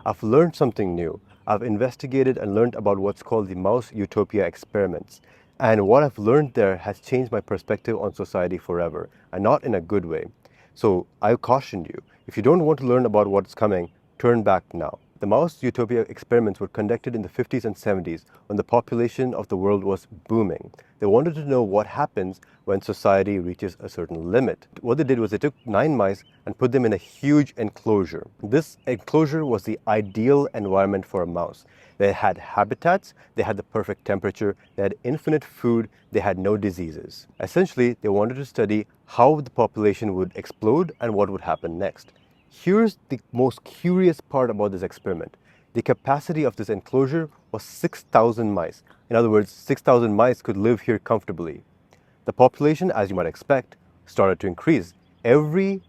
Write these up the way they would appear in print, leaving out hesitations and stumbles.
I've learned something new. I've investigated and learned about what's called the mouse Utopia experiments. And what I've learned there has changed my perspective on society forever, and not in a good way. So I caution you, if you don't want to learn about what's coming, turn back now. The mouse Utopia experiments were conducted in the 50s and 70s when the population of the world was booming. They wanted to know what happens when society reaches a certain limit. What they did was they took 9 mice and put them in a huge enclosure. This enclosure was the ideal environment for a mouse. They had habitats, they had the perfect temperature, they had infinite food, they had no diseases. Essentially, they wanted to study how the population would explode and what would happen next. Here's the most curious part about this experiment. The capacity of this enclosure was 6,000 mice. In other words, 6,000 mice could live here comfortably. The population, as you might expect, started to increase. Every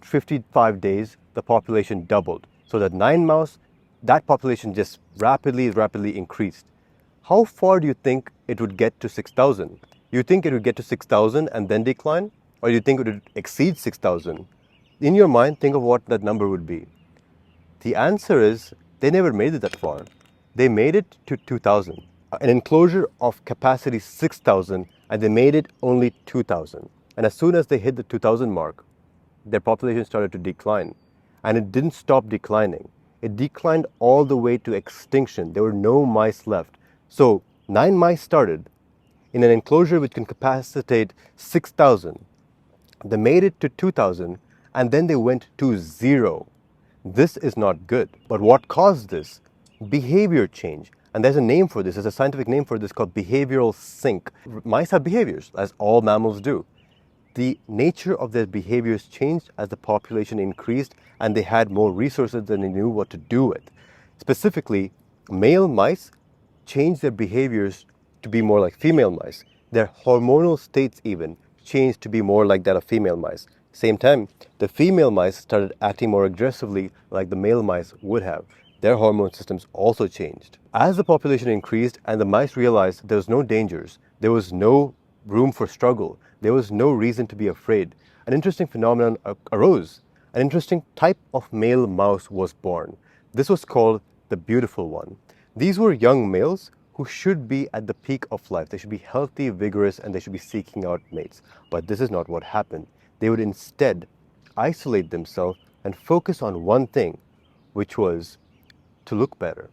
55 days, the population doubled. So that 9 mouse, that population just rapidly increased. How far do you think it would get to 6,000? You think it would get to 6,000 and then decline? Or do you think it would exceed 6,000? In your mind, think of what that number would be. The answer is, they never made it that far. They made it to 2,000. An enclosure of capacity 6,000, and they made it only 2,000. And as soon as they hit the 2,000 mark, their population started to decline. And it didn't stop declining. It declined all the way to extinction. There were no mice left. So 9 mice started in an enclosure which can capacitate 6,000. They made it to 2,000, and then they went to 0. This is not good. But what caused this? Behavior change. And there's a name for this. There's a scientific name for this called behavioral sync. Mice have behaviors, as all mammals do. The nature of their behaviors changed as the population increased and they had more resources than they knew what to do with. Specifically, male mice changed their behaviors to be more like female mice. Their hormonal states even changed to be more like that of female mice. Same time, the female mice started acting more aggressively like the male mice would have. Their hormone systems also changed. As the population increased and the mice realized there was no dangers, there was no room for struggle, there was no reason to be afraid, an interesting phenomenon arose. An interesting type of male mouse was born. This was called the beautiful one. These were young males who should be at the peak of life. They should be healthy, vigorous, and they should be seeking out mates. But this is not what happened. They would instead isolate themselves and focus on one thing, which was to look better.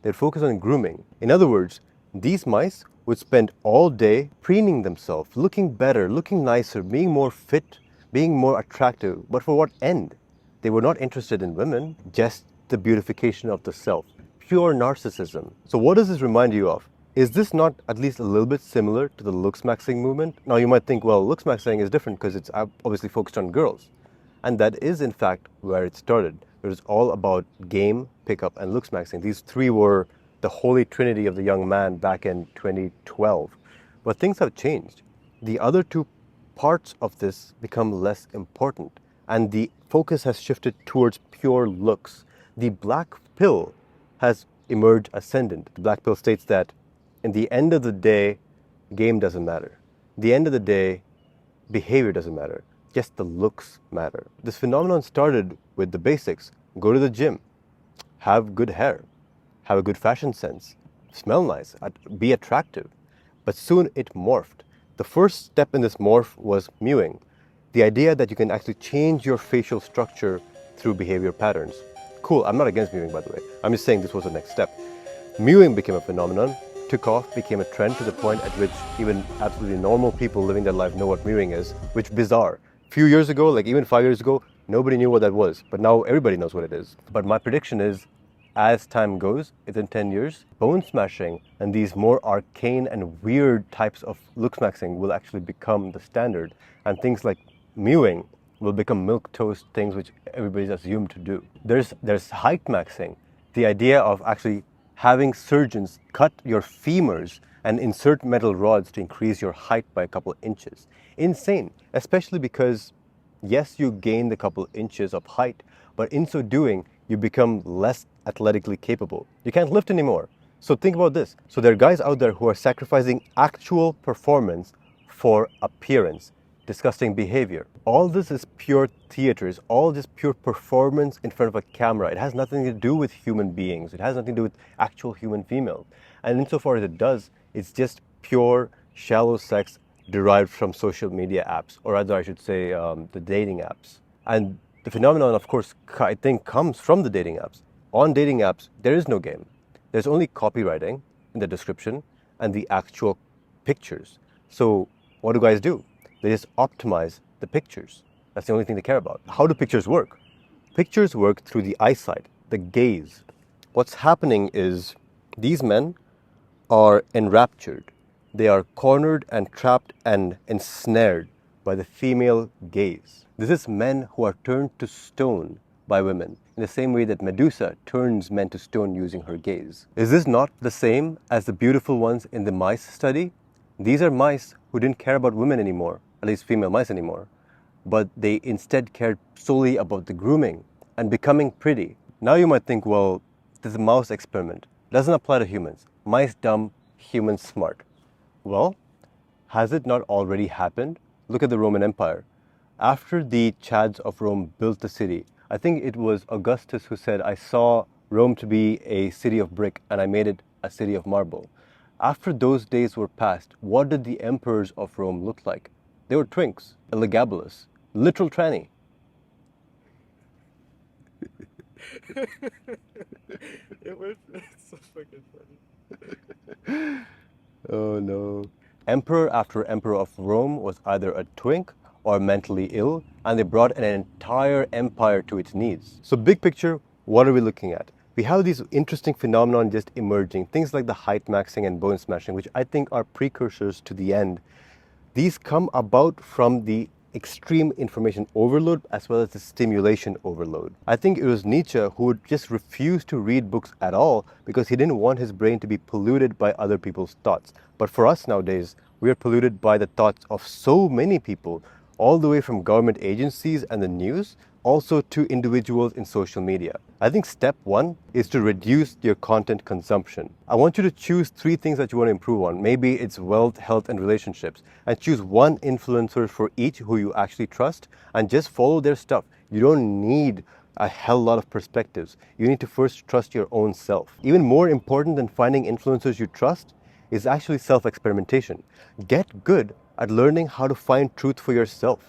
They'd focus on grooming. In other words, these mice would spend all day preening themselves, looking better, looking nicer, being more fit, being more attractive. But for what end? They were not interested in women, just the beautification of the self. Pure narcissism. So what does this remind you of? Is this not at least a little bit similar to the Looksmaxing movement? Now you might think, well, Looksmaxing is different because it's obviously focused on girls. And that is in fact where it started. It was all about game, pickup, and Looksmaxing. These 3 were the holy trinity of the young man back in 2012. But things have changed. The other 2 parts of this become less important. And the focus has shifted towards pure looks. The black pill has emerged ascendant. The black pill states that in the end of the day, game doesn't matter. The end of the day, behavior doesn't matter. Just the looks matter. This phenomenon started with the basics. Go to the gym, have good hair, have a good fashion sense, smell nice, be attractive. But soon it morphed. The first step in this morph was mewing. The idea that you can actually change your facial structure through behavior patterns. Cool, I'm not against mewing, by the way. I'm just saying this was the next step. Mewing became a phenomenon, took off, became a trend to the point at which even absolutely normal people living their life know what mewing is, which is bizarre. A few years ago, like even 5 years ago, nobody knew what that was, but now everybody knows what it is. But my prediction is, as time goes, within 10 years, bone smashing and these more arcane and weird types of Looksmaxing will actually become the standard, and things like mewing will become milquetoast things which everybody's assumed to do. There's height maxing, the idea of actually having surgeons cut your femurs and insert metal rods to increase your height by a couple inches. Insane, especially because yes, you gain a couple inches of height, but in so doing, you become less athletically capable. You can't lift anymore. So think about this. So there are guys out there who are sacrificing actual performance for appearance. disgusting behavior. All this is pure theater, it's all just pure performance in front of a camera. It has nothing to do with human beings, it has nothing to do with actual human females. And insofar as it does, it's just pure, shallow sex derived from social media apps, or rather, I should say, the dating apps. And the phenomenon, of course, I think comes from the dating apps. On dating apps, there is no game. There's only copywriting in the description and the actual pictures. So what do guys do? They just optimize the pictures. That's the only thing they care about. How do pictures work? Pictures work through the eyesight, the gaze. What's happening is these men are enraptured. They are cornered and trapped and ensnared by the female gaze. This is men who are turned to stone by women, in the same way that Medusa turns men to stone using her gaze. Is this not the same as the beautiful ones in the mice study? These are mice who didn't care about women anymore, at least female mice anymore, but they instead cared solely about the grooming and becoming pretty. Now you might think, well, this is a mouse experiment. It doesn't apply to humans. Mice dumb, humans smart. Well, has it not already happened? Look at the Roman Empire. After the Chads of Rome built the city, I think it was Augustus who said, I saw Rome to be a city of brick and I made it a city of marble. After those days were past, what did the emperors of Rome look like? They were twinks, elagabalus, literal tranny. It's so fucking funny. Oh no. Emperor after emperor of Rome was either a twink or mentally ill, and they brought an entire empire to its knees. So big picture, what are we looking at? We have these interesting phenomena just emerging, things like the height maxing and bone smashing, which I think are precursors to the end. These come about from the extreme information overload as well as the stimulation overload. I think it was Nietzsche who would just refuse to read books at all because he didn't want his brain to be polluted by other people's thoughts. But for us nowadays, we are polluted by the thoughts of so many people, all the way from government agencies and the news, also to individuals in social media. I think step one is to reduce your content consumption. I want you to choose 3 things that you want to improve on. Maybe it's wealth, health, and relationships. And choose one influencer for each who you actually trust and just follow their stuff. You don't need a hell lot of perspectives. You need to first trust your own self. Even more important than finding influencers you trust is actually self-experimentation. Get good at learning how to find truth for yourself.